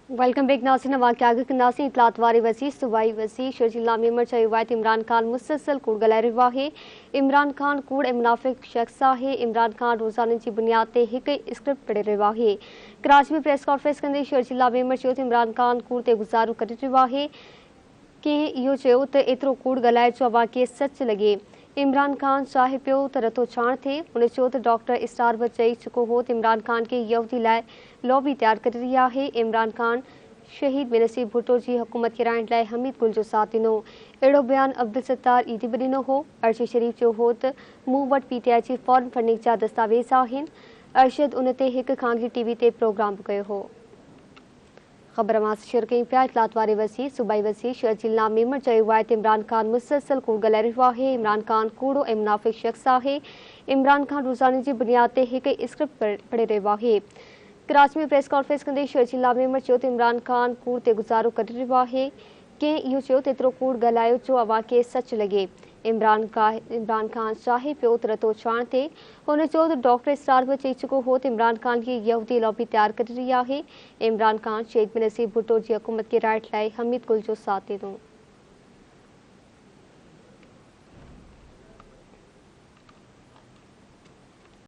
Welcome back नाज़रीन। वाक़िया कंदासीं इतलात वारी वसी सूबाई वसी शहर जिला मेंबर चयो आहे त इमरान खान मुसलसल कूड़ ॻाल्हाए रहियो आहे। इमरान खान कूड़ ऐं मुनाफ़िक शख़्स आहे। इमरान खान रोज़ाने जी बुनियाद ते हिकु स्क्रिप्ट पढ़ी रहियो आहे। कराची में प्रेस कॉन्फ्रेंस कंदे शहर जिला मेंबर चयो त इमरान खान कूड़ ते गुज़ारो करे रहियो आहे। कंहिं इहो चयो त एतिरो कूड़ ॻाल्हाए जो अवां खे सच लॻे। इमरान खान चाहे पियो त रतो छाण थिए। हुन चयो त डॉक्टर इस्तार बि चई चुको हो त इमरान खान खे यहूदी लाइ लॉबी तैयार करे रही आहे। इमरान खान शहीद बेनज़ीर भुट्टो जी हुकूमत किराइण लाइ हमीद गुल जो साथ ॾिनो। अहिड़ो बयानु अब्दुल सत्तार ईदी बि ॾिनो हो। अरशद शरीफ चयो हो त मूं वटि पीटीआई जी फॉरेन फंडिंग जा दस्तावेज़ आहिनि। अरशद उन ते हिकु ख़ानगी टीवी ते प्रोग्राम बि कयो हो। ख़बर मां शेयर कई पिया इतलात वारे वसी सूबाई वसी शहर जिला मेंबर चयो आहे त इमरान खान मुसलसल कूड़ ॻाल्हाए रहियो आहे। इमरान खान कूड़ो ऐं मुनाफ़िक शख़्स आहे। इमरान खान रोज़ाने जी बुनियाद ते हिकु स्क्रिप्ट पढ़ी रहियो आहे। कराची में प्रेस कॉन्फ्रेंस कंदे शहर जिला मेंबर चयो त इमरान खान कूड़ ते गुज़ारो करे रहियो आहे। कंहिं इहो चयो त एतिरो कूड़ ॻाल्हायो जो अवां खे सच लॻे। इमरान खान चाहे पियो त रतो छाण थिए। हुन चयो त डॉक्टर इस्तार बि चई चुको हो त इमरान खान खे यहूदी लॉबी तैयार करे रही आहे। इमरान खान शहीद बेनज़ीर भुट्टो जी हुकूमत किराइण लाइ हमीद गुल जो साथ ॾिनो।